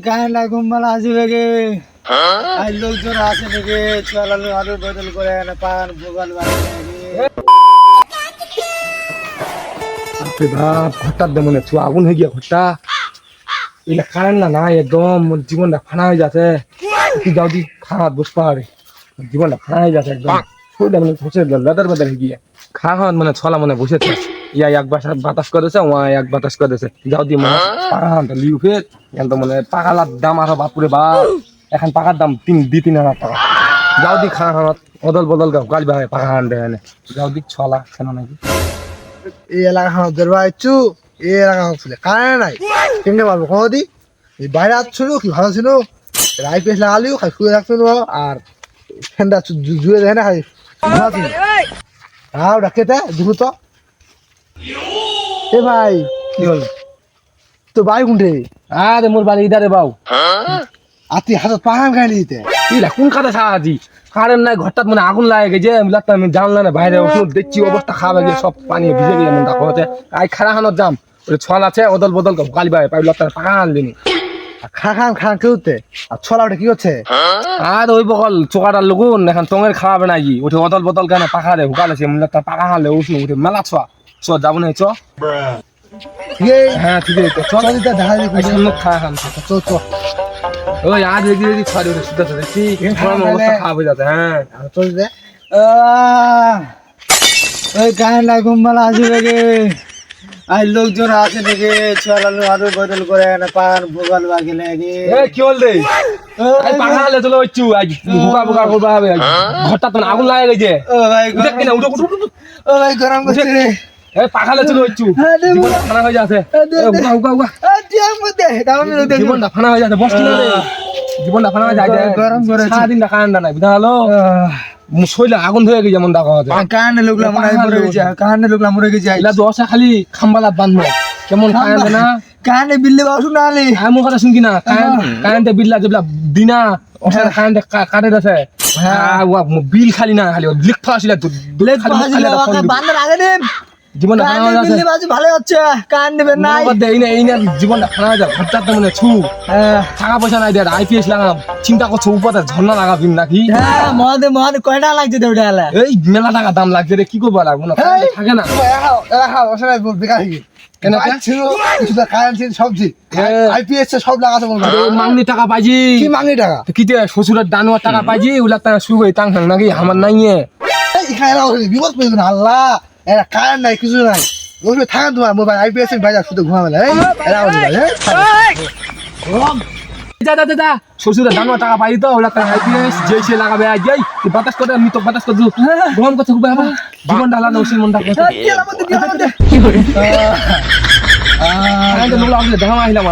কায়না ঘুমালা আসবে গে আর লোকজন আসে নাকি চলালো আরো বদল করে না পান ভোগাল বাপ হঠাৎ মনে হচ্ছে আগুন হয়ে গিয়া ঘরটা এগুলা কারেন্ট না একদম জীবনটা ফানা হয়ে যাচ্ছে তুই যাও দি খাওয়া বস পাহাড়ে জীবনটা ফানা হয়ে যাচ্ছে একদম শরীরটা মানে হচ্ছে লেদার বেদার হয়ে গিয়ে খাওয়া মানে ছলা মানে বসেছে ইয়া এক বাতাস করেছে ওয়া এক বাতাস করেছে যাও দি মানে পাকা হানটা লিউ ফের তো মানে পাকালার দাম আরো বাপুরে বাপ এখন পাকার দাম 3,000 টাকা যাও দি খাওয়া হানত অদল বদল গাল ভাই পাকা হান দেয় যাও দি ছলা কেন নাকি এই এলাকা হানো দরবার ইচ্ছু এই এলাকা ছিল কারণ নাই কেমনে পারবো কদি এই বাইরে আসছিল কি ভালো ছিল রাই পেস লাগালিও খাই শুয়ে রাখছিল আর ঠান্ডা জুয়ে দেয় না খাই আও ডাকে তে দুটো তো এ ভাই কি হল তো বাড়ি কোনটে আরে মোর বাড়ি ইদারে বাউ আতি হাতত পাহাম খাই নিতে ইলা কোন কাটা সাহায্য কারেন্ট নাই ঘরটাত মানে আগুন লাগে গেছে আমি জানলা না বাইরে দেখছি অবস্থা খারাপ গিয়ে সব পানি ভিজে গিয়ে মন দেখো হচ্ছে আই খারা খানোর যাম ওই ছল আছে অদল বদল গালি ভাই পাই লাত্তার পাকা আনলিনি খান কেউতে আর ছলা ওটা কি হচ্ছে আর ওই বকল চোকাটার লগুন এখন টঙের খাওয়াবে নাকি উঠে অদল বদল কেন পাকা রে হুকাল আছে মূল্য তার পাকা হালে উষ্ণ উঠে মেলা ছোয়া চ যাবো না চ হ্যাঁ ঠিক আছে চল দেখা খাওয়া খান চো চো ওই আজ দেখি ছড়ি উঠে শুতে দেখছি অবস্থা খারাপ হয়ে যাচ্ছে হ্যাঁ চল দে ওই কায়না ঘুমালা আসবে গে আর লোকজন আসে নাকি চলালো আরো বদল করে না পান ভোগাল বাগে লাগে কি হল রে পাকা হালে চলে হচ্ছু আজ হুকা বুকা করবা হবে ঘরটা তো আগুন লাগে গেছে ও ভাই দেখ কিনা উঠো উঠো উঠো ও ভাই গরম করছে রে পাখালে চলে হচ্ছু জীবনটা ফানা হয়ে যাচ্ছে উগা উগা উগা জীবনটা ফানা হয়ে যাচ্ছে বস কিনা রে জীবনটা ফানা হয়ে যাচ্ছে গরম করে সারাদিন না কারেন্ট নাই বুঝা হলো শৈলে আগুন ধরে গেছে যেমন দেখা হচ্ছে কানে লোকলা মরে গেছে কানে লোকলা মরে গেছে এলা দশা খালি খাম্বালাত বাঁধবো কেমন কারেন্ট না কানে বিল্লে বাসু না আলি আমার কথা শুনকি না কারেন্টে বিল্লা যেগুলা দিনা ওখানে কারেন্টে কাটে আছে বিল খালি না খালি লিখ ফাসিলা বান্দর আগে দিন জীবনটা ফানা হয়ে যাচ্ছে ভালো হচ্ছে কান নেবেন নাই এই না জীবনটা ফানা হয়ে যাবে হঠাৎ মানে ছু টাকা পয়সা নাই দেয় আইপিএস লাগাম চিন্তা করছো উপরে ঝর্ণা লাগাবিন নাকি মহাদে কয়টা লাগছে ওটা এই মেলা টাকা দাম লাগছে রে কি করবো লাগবো না থাকে না বেকার কেন সবজি আইপিএস সব লাগাতে বলবো মাংনি টাকা পাইছি কি মাংনি টাকা কি শ্বশুরের দানোয়ার টাকা পাইছি ওগুলা টাকা শুরু হয়ে টাং নাকি আমার নাই বিপদ পেয়ে না আল্লাহ এরা কারেন্ট নাই কিছু নাই ওই থাকেন তোমার মোবাইল আইপিএস বাজার শুধু ঘুমাবে দাদা শ্বশুরের দানোয়ার টাকা পাই তো ওগুলা টাকা আইপিএস যে সে লাগাবে যাই বাতাস করে আমি তো বাতাস করে গরম করছে খুব জীবনটা আলাদা ওষুধ মনটা কি করে দেখা আহিলাম